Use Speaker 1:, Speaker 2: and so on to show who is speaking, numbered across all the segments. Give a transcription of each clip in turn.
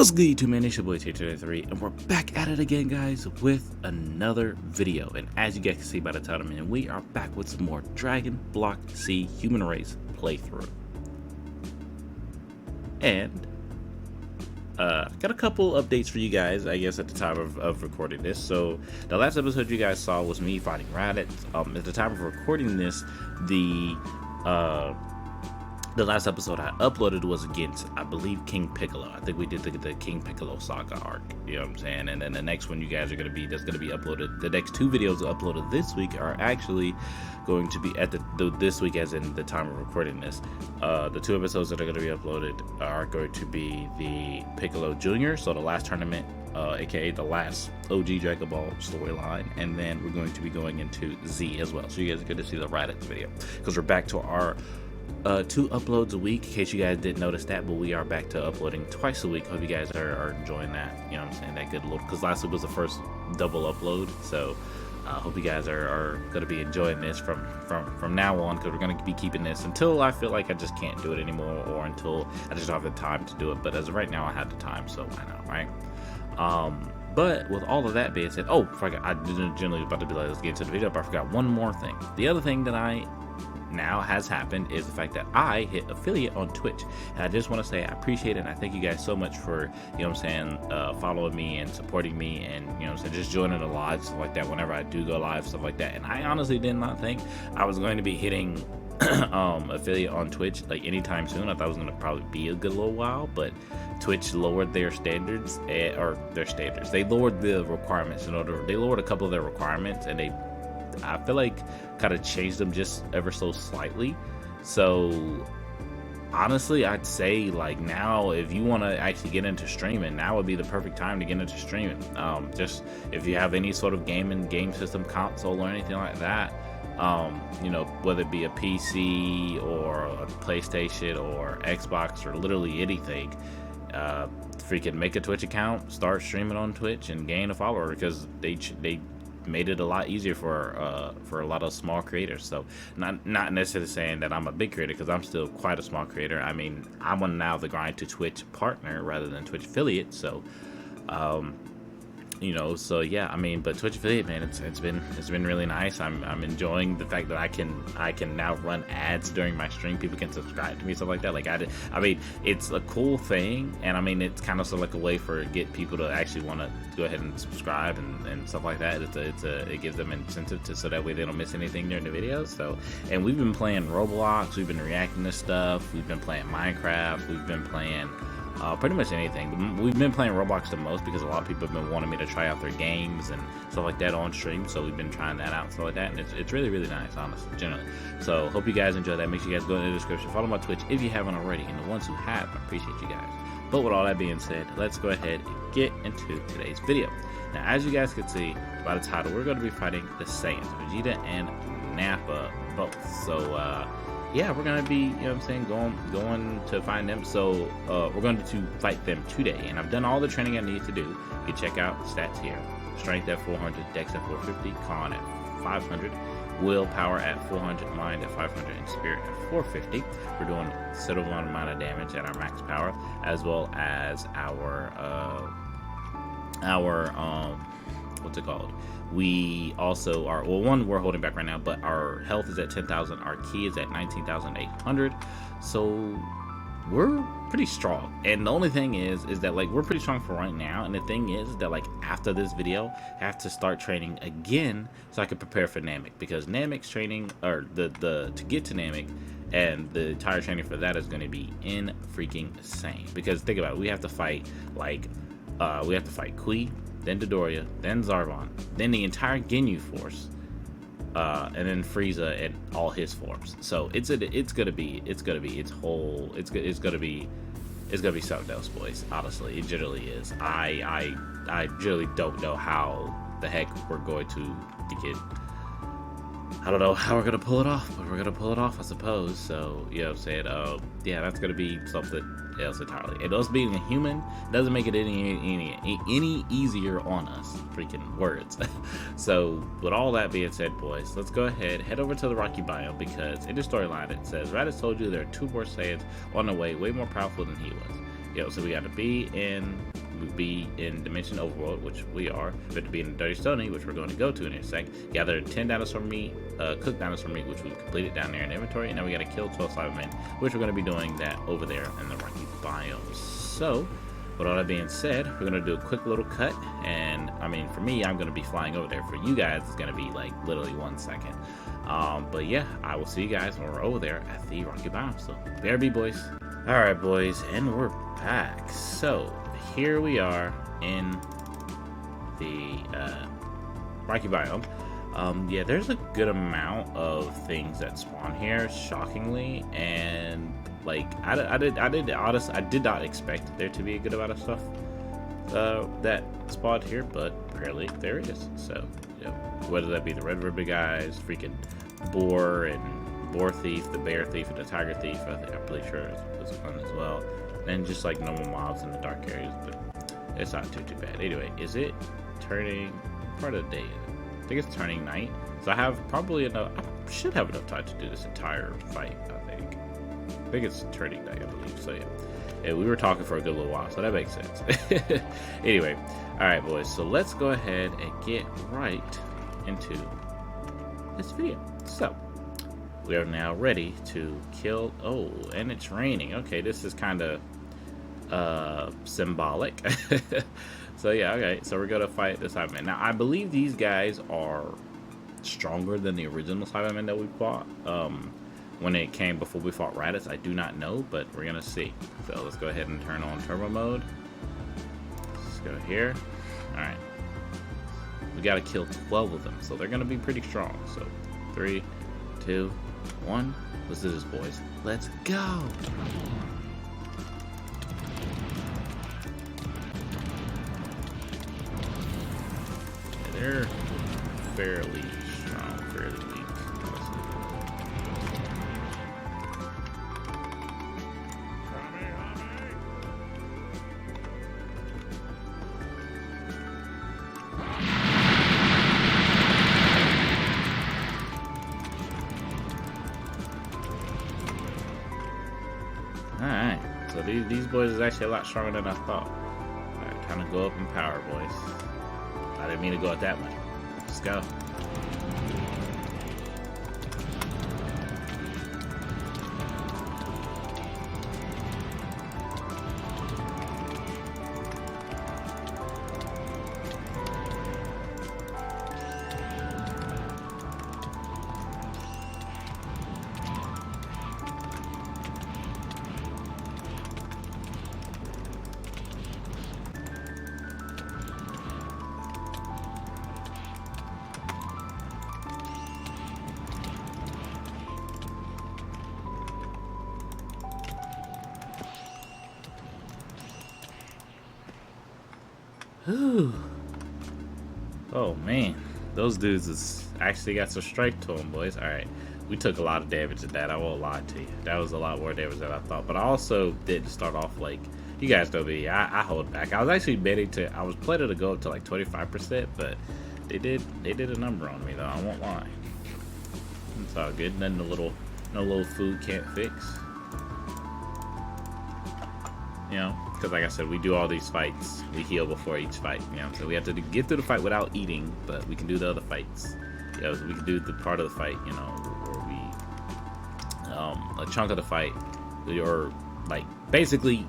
Speaker 1: What's good, YouTube man? It's your boy T23, and we're back at it again, guys, with another video. And as you guys can see by the title, man, we are back with some more dragonblockc human race playthrough. And got a couple updates for you guys, I guess, at the time of recording this. So the last episode you guys saw was me fighting raditz. At the time of recording this, the last episode I uploaded was against, I believe, King Piccolo. I think we did the King Piccolo saga arc, you know what I'm saying? And then the next one you guys are going to be, that's going to be uploaded, the next two videos uploaded this week are actually going to be at this week, as in the time of recording this. The two episodes that are going to be uploaded are going to be the Piccolo Jr., so the last tournament, aka the last OG Dragon Ball storyline, and then we're going to be going into Z as well. So you guys are going to see the raditz video, because we're back to our 2 uploads a week, in case you guys didn't notice that, but we are back to uploading twice a week. Hope you guys are enjoying that, you know what I'm saying, that good little, because last week was the first double upload, so hope you guys are going to be enjoying this from now on, because we're going to be keeping this until I feel like I just can't do it anymore, or until I just don't have the time to do it. But as of right now, I have the time, so why not, right? But with all of that being said, I didn't generally about to be like, let's get into the video, but I forgot one more thing. The other thing that now has happened is the fact that I hit affiliate on Twitch, and I just want to say I appreciate it, and I thank you guys so much for, you know what I'm saying, following me and supporting me, and, you know what I'm saying, just joining the live, stuff like that, whenever I do go live, stuff like that. And I honestly did not think I was going to be hitting affiliate on Twitch like anytime soon. I thought it was going to probably be a good little while, but Twitch lowered their standards, they lowered the requirements. They lowered a couple of their requirements, and I feel like kind of changed them just ever so slightly. So honestly, I'd say, like, now if you want to actually get into streaming, now would be the perfect time to get into streaming. Just if you have any sort of game system console or anything like that, you know, whether it be a PC or a PlayStation or Xbox or literally anything, freaking make a Twitch account, start streaming on Twitch, and gain a follower, because they made it a lot easier for a lot of small creators. So not necessarily saying that I'm a big creator, because I'm still quite a small creator. I mean, I'm on now the grind to Twitch partner rather than Twitch affiliate. So you know, so yeah, I mean, but Twitch affiliate, man, it's been really nice. I'm enjoying the fact that I can now run ads during my stream. People can subscribe to me, stuff like that. Like I mean, it's a cool thing, and I mean, it's kind of sort of like a way for get people to actually want to go ahead and subscribe and stuff like that. It gives them incentive so that way they don't miss anything during the videos. So, and we've been playing Roblox, we've been reacting to stuff, we've been playing Minecraft, we've been playing pretty much anything. We've been playing Roblox the most, because a lot of people have been wanting me to try out their games and stuff like that on stream, so we've been trying that out and stuff like that, and it's really, really nice, honestly, generally. So hope you guys enjoy that. Make sure you guys go in the description, follow my Twitch if you haven't already, and the ones who have, I appreciate you guys. But with all that being said, let's go ahead and get into today's video. Now, as you guys can see by the title, we're going to be fighting the Saiyans, Vegeta and Nappa both. So yeah, we're gonna be, you know what I'm saying, going to find them. So we're going to fight them today, and I've done all the training I need to do. You can check out stats here: strength at 400, dex at 450, con at 500, willpower at 400, mind at 500, and spirit at 450. We're doing a considerable amount of damage at our max power, as well as our what's it called? We also are, well, one, we're holding back right now, but our health is at 10,000, our ki is at 19,800, so we're pretty strong. And the only thing is that, like, we're pretty strong for right now, and the thing is that, like, after this video, I have to start training again so I can prepare for Namek, because Namek's training, or to get to Namek, and the entire training for that is going to be insane. Because think about it, we have to fight, like, we have to fight Kui, then Dodoria, then Zarvan, then the entire Ginyu force, and then Frieza and all his forms. So it's gonna be something else, boys. Honestly, it generally is. I generally don't know how the heck we're going to get. I don't know how we're gonna pull it off, but we're gonna pull it off, I suppose. So, you know what I'm saying? Yeah, that's gonna be something else entirely. And us being a human doesn't make it any easier on us. Freaking words. So, with all that being said, boys, let's go ahead, head over to the Rocky biome, because in the storyline it says Raditz told you there are 2 more Saiyans on the way, way more powerful than he was. So we got to be in Dimension Overworld, which we are. We have to be in Dirty Stony, which we're going to go to in a sec. Gather 10 dinosaur meat, cooked dinosaur meat, which we've completed down there in inventory. And now we got to kill 12 Cybermen, which we're going to be doing that over there in the rocky biome. So, with all that being said, we're going to do a quick little cut. And, I mean, for me, I'm going to be flying over there. For you guys, it's going to be, like, literally 1 second. But, yeah, I will see you guys when we're over there at the rocky biome. So, BRB, boys. Alright, boys, and we're back. So, here we are in the rocky biome. Yeah, there's a good amount of things that spawn here, shockingly, and like I did not expect there to be a good amount of stuff that spawned here, but apparently there is. So, whether that be the red ribbon guys, freaking boar and boar thief, the bear thief, and the tiger thief, I'm pretty sure it's fun as well, and just like normal mobs in the dark areas, but it's not too bad. Anyway, is it turning part of the day? I think it's turning night, so I have probably enough. I should have enough time to do this entire fight. I think it's turning night, I believe. So yeah, we were talking for a good little while, so that makes sense. Anyway, all right, boys. So let's go ahead and get right into this video. So we are now ready to kill. Oh, and it's raining. Okay, this is kind of symbolic. So yeah, okay, so we're gonna fight the Cybermen. Now I believe these guys are stronger than the original Cybermen that we fought when it came before we fought Raditz. I do not know, but we're gonna see. So let's go ahead and turn on turbo mode. Let's go here. All right, we gotta kill 12 of them, so they're gonna be pretty strong. So 3, 2, 1, let's do this, boys. Let's go. They're fairly strong, fairly weak. Alright, so these boys is actually a lot stronger than I thought. Alright, time to go up in power, boys. I didn't mean to go out that much. Let's go. Whew. Oh man, those dudes is actually got some strength to them, boys. Alright, we took a lot of damage at that, I won't lie to you. That was a lot more damage than I thought, but I also didn't start off like, you guys know me, I hold back. I was actually I was planning to go up to like 25%, but they did a number on me though, I won't lie. It's all good, no little food can't fix. You know, because like I said, we do all these fights. We heal before each fight, you know, so we have to get through the fight without eating, but we can do the other fights. You know, so we can do the part of the fight, you know, where we, a chunk of the fight, or like, basically,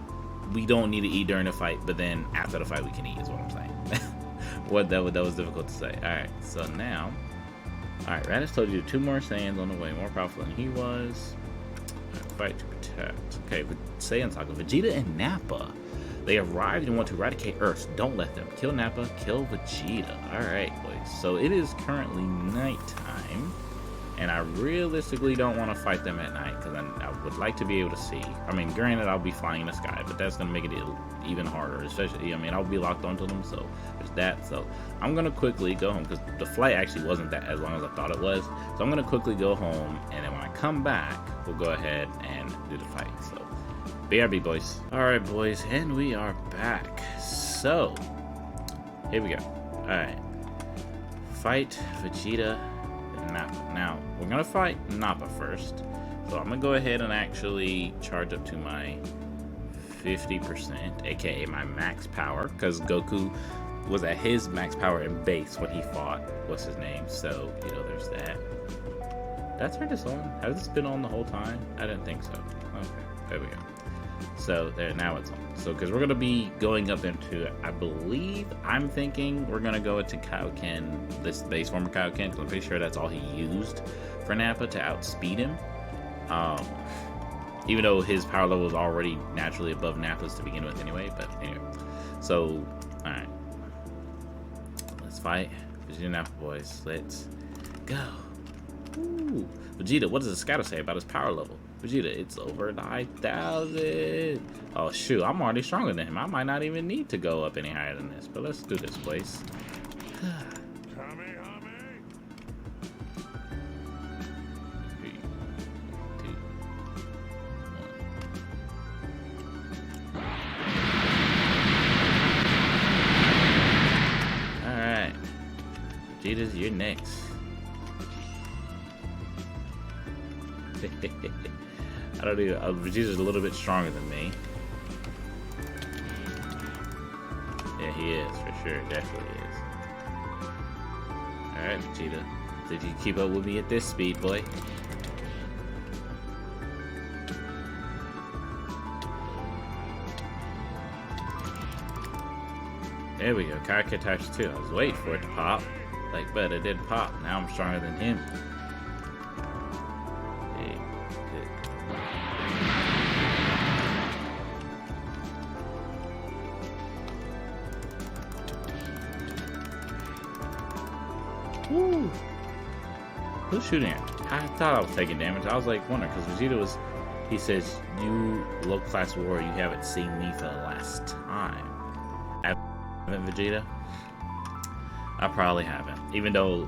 Speaker 1: we don't need to eat during the fight, but then after the fight we can eat, is what I'm saying. That was difficult to say. Alright, so now, alright, Raditz told you 2 more Saiyans on the way, more powerful than he was. Fight to protect. Okay, Saiyan Saga, Vegeta and Nappa. They arrived and want to eradicate Earth. Don't let them. Kill Nappa, kill Vegeta. Alright, boys. So it is currently nighttime. And I realistically don't want to fight them at night, because I would like to be able to see. I mean, granted, I'll be flying in the sky, but that's going to make it even harder. Especially, I mean, I'll be locked onto them, so there's that. So I'm going to quickly go home, because the flight actually wasn't that as long as I thought it was. So I'm going to quickly go home, and then when I come back, we'll go ahead and do the fight. So BRB, boys. Alright, boys, and we are back. So, here we go. Alright. Fight Vegeta and Nappa. Now, we're going to fight Nappa first. So I'm going to go ahead and actually charge up to my 50%, aka my max power, because Goku was at his max power in base when he fought what's his name. So you know, there's that. Did I turn this on? Has this been on the whole time? I didn't think so. Okay, there we go. So there, now it's on. So because we're gonna be going up into, I'm thinking we're gonna go into Kaioken, this base form of Kaioken, because I'm pretty sure that's all he used for Nappa to outspeed him. Even though his power level was already naturally above Nappa's to begin with anyway. But anyway, so all right, let's fight Vegeta Nappa, boys. Let's go. Ooh. Vegeta, what does the scatter say about his power level? Vegeta, it's over 9,000. Oh shoot, I'm already stronger than him. I might not even need to go up any higher than this. But let's do this, boys. Alright. Vegeta's, you're next. I don't know. Vegeta's a little bit stronger than me. Yeah, he is for sure. Definitely is. All right, Vegeta. Did you keep up with me at this speed, boy? There we go. Kaioken types 2. I was waiting for it to pop. Like, but it didn't pop. Now I'm stronger than him. Woo! Who's shooting at me? I thought I was taking damage. I was like wondering because Vegeta was. He says, "You low-class warrior, you haven't seen me for the last time." I haven't, Vegeta. I probably haven't. Even though,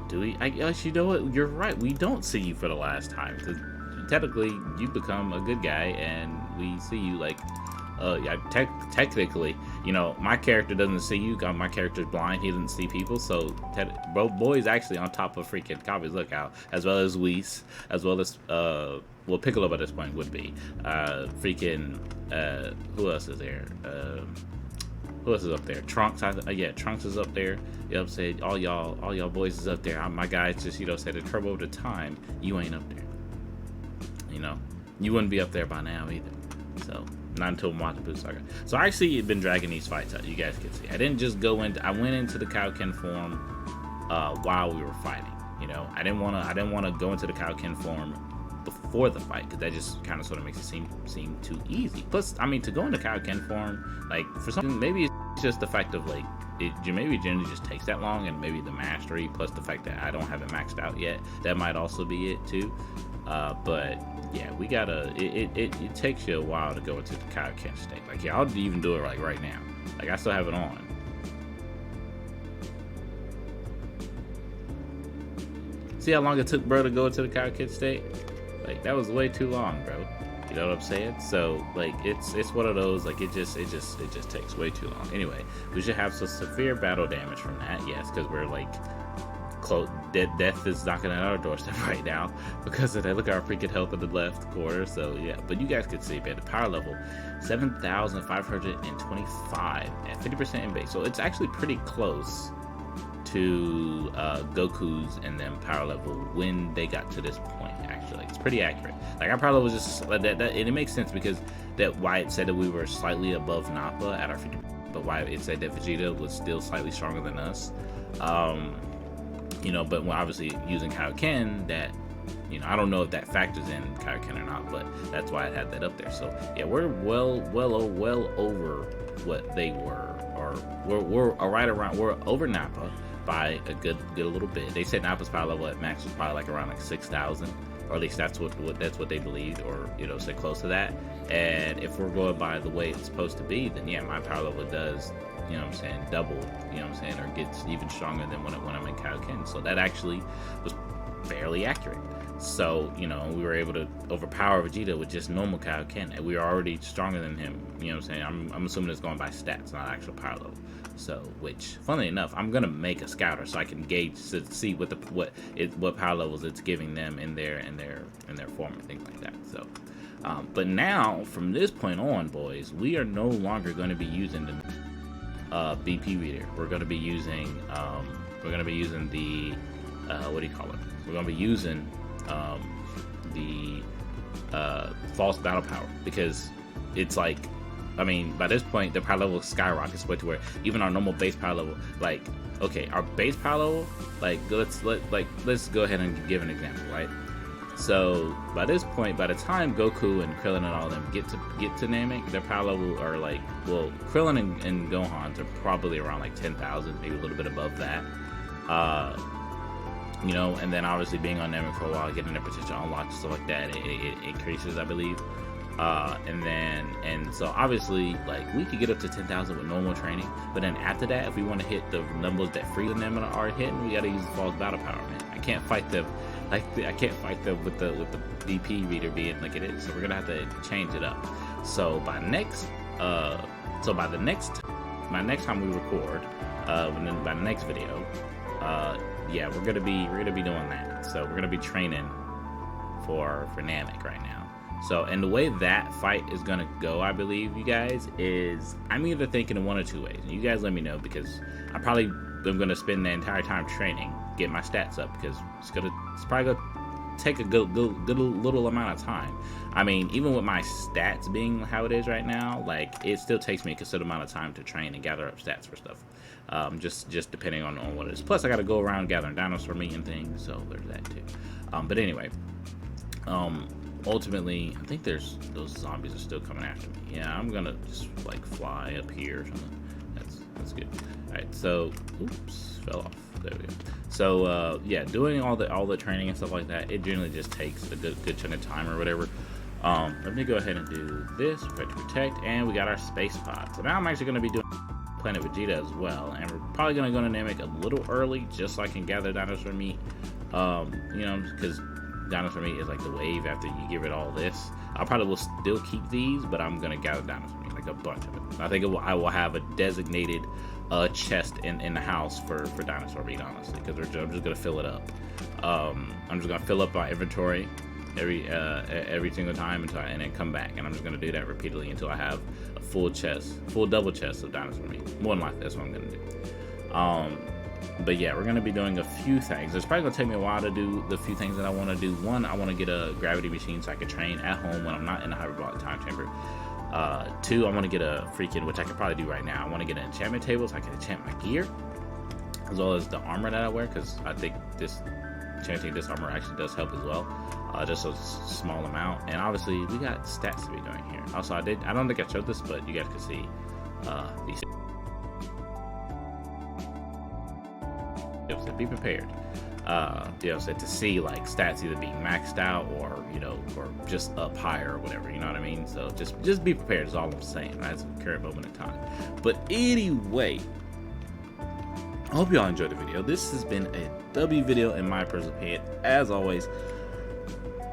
Speaker 1: do we? I guess you know what? You're right. We don't see you for the last time because technically you become a good guy, and we see you like. Yeah, technically, you know, my character doesn't see you. My character's blind. He doesn't see people. So, boy's actually on top of freaking Kabe's lookout, as well as Whis, as well as, well, Piccolo by this point would be. Freaking, who else is there? Who else is up there? Trunks, yeah, Trunks is up there. You know what I'm saying? All y'all boys is up there. My guys just, you know, said to turbo over the time, you ain't up there. You know? You wouldn't be up there by now either. So. Not until Matapu Saga. So I actually had been dragging these fights out. You guys can see. I didn't just go into. I went into the Kaioken form while we were fighting. You know, I didn't want to go into the Kaioken form before the fight because that just kind of sort of makes it seem too easy. Plus, I mean, to go into Kaioken form, like for something, maybe it's just the fact of like maybe it generally just takes that long, and maybe the mastery plus the fact that I don't have it maxed out yet. That might also be it too. But yeah, we gotta. It takes you a while to go into the Kaioken state. Like, yeah, I'll even do it like right now. Like, I still have it on. See how long it took, bro, to go into the Kaioken state? Like, that was way too long, bro. You know what I'm saying? So, like, it's one of those. Like, it just takes way too long. Anyway, we should have some severe battle damage from that. Yes, because we're like. Death is knocking at our doorstep right now because of that. Look at our freaking health in the left corner. So yeah, but you guys can see, man, the power level 7,525 at 50% in base. So it's actually pretty close to Goku's and then power level when they got to this point. Actually, it's pretty accurate. Like our power level was just that, and it makes sense because that why it said that we were slightly above Nappa at our 50%, but why it said that Vegeta was still slightly stronger than us. You know, but when obviously using Kaioken, that, you know, I don't know if that factors in Kaioken or not, but that's why I had that up there. So yeah, we're well over what they were, or we're right around. We're over Nappa by a good little bit. They said Nappa's power level at max was probably like around like 6,000, or at least that's what they believed, or you know, say close to that. And if we're going by the way it's supposed to be, then yeah, my power level does, you know what I'm saying, double, you know what I'm saying, or gets even stronger than when I'm in Kaioken. So that actually was fairly accurate. So, you know, we were able to overpower Vegeta with just normal Kaioken, and we were already stronger than him, you know what I'm saying. I'm assuming it's going by stats, not actual power level. So, which, funnily enough, I'm gonna make a scouter so I can gauge to see what power levels it's giving them in their form and things like that. So, But now, from this point on, boys, we are no longer going to be using the BP reader. We're going to be using the what do you call it? We're going to be using the false battle power, because it's like, I mean, by this point the power level skyrockets to where even our normal base power level, like, okay, our base power level, like, let's go ahead and give an example, right? So by this point, by the time Goku and Krillin and all of them get to Namek, their power level are like, well, Krillin and Gohan's are probably around like 10,000, maybe a little bit above that. You know, and then obviously being on Namek for a while, getting their potential unlocked, stuff like that, it increases, I believe. And so obviously, like, we could get up to 10,000 with normal training, but then after that, if we want to hit the numbers that Frieza and them are hitting, we got to use the false battle power, man. I can't fight them. Like, I can't fight them with the DP reader being like it is. So we're gonna have to change it up. So by next time we record, by the next video, yeah, we're gonna be doing that. So we're gonna be training for Namek right now. So, and the way that fight is gonna go, I believe, you guys, is I'm either thinking in one or two ways. And you guys let me know, because I'm gonna spend the entire time training, get my stats up, because it's probably gonna take a good little amount of time. I mean, even with my stats being how it is right now, like, it still takes me a considerable amount of time to train and gather up stats for stuff. Just depending on what it is. Plus, I got to go around gathering dinosaur meat and things, so there's that too. But anyway, ultimately, I think those zombies are still coming after me. Yeah, I'm gonna just like fly up here or something. That's good. All right, so oops, fell off. There we go. So yeah, doing all the training and stuff like that, it generally just takes a good chunk of time or whatever. Let me go ahead and do this, protect, and we got our space pod. So now I'm actually gonna be doing Planet Vegeta as well, and we're probably gonna go to Namek a little early, just so I can gather dinosaur meat. You know, because dinosaur meat is like the wave after you give it all this. I probably will still keep these, but I'm gonna gather dinosaur meat, like a bunch of it. I think I will have a designated chest in the house for dinosaur meat, honestly, because I'm just gonna fill it up. I'm just gonna fill up my inventory every single time and then come back, and I'm just gonna do that repeatedly until I have a full double chest of dinosaur meat. More than likely, that's what I'm gonna do. But yeah, we're gonna be doing a few things. It's probably gonna take me a while to do the few things that I want to do. One, I want to get a gravity machine so I can train at home when I'm not in a hyperbolic time chamber. Two, I want to get a freaking, which I could probably do right now, I want to get an enchantment table so I can enchant my gear, as well as the armor that I wear, because I think enchanting this armor actually does help as well, just a small amount. And obviously we got stats to be doing here. Also, I don't think I showed this, but you guys can see these. Be prepared. To see like stats either being maxed out or or just up higher or whatever. You know what I mean? So just be prepared is all I'm saying. That's the current moment in time. But anyway, I hope y'all enjoyed the video. This has been a W video in my personal opinion, as always.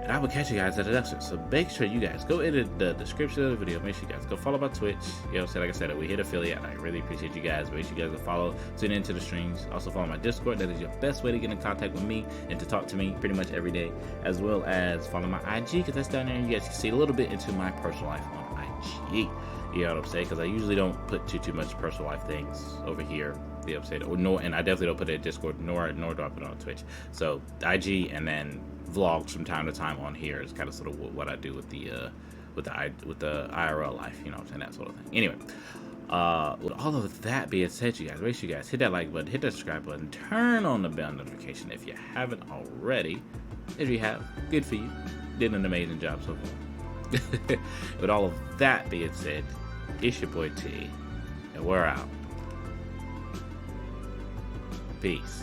Speaker 1: And I will catch you guys at the next one. So make sure you guys go into the description of the video. Make sure you guys go follow my Twitch. Like I said, we hit affiliate. I really appreciate you guys. Make sure you guys go follow, tune into the streams. Also follow my Discord. That is your best way to get in contact with me and to talk to me pretty much every day. As well as follow my IG, because that's down there. And you guys can see a little bit into my personal life on IG. You know what I'm saying? Because I usually don't put too much personal life things over here. You know what I'm saying? And I definitely don't put it in Discord, nor do I put it on Twitch. So IG, and then vlogs from time to time on here is kind of sort of what I do with the IRL life, you know what I'm saying, that sort of thing. Anyway, with all of that being said, you guys, make sure you guys hit that like button, hit that subscribe button, turn on the bell notification if you haven't already. If you have, good for you, did an amazing job so far. With all of that being said, it's your boy T, and we're out. Peace.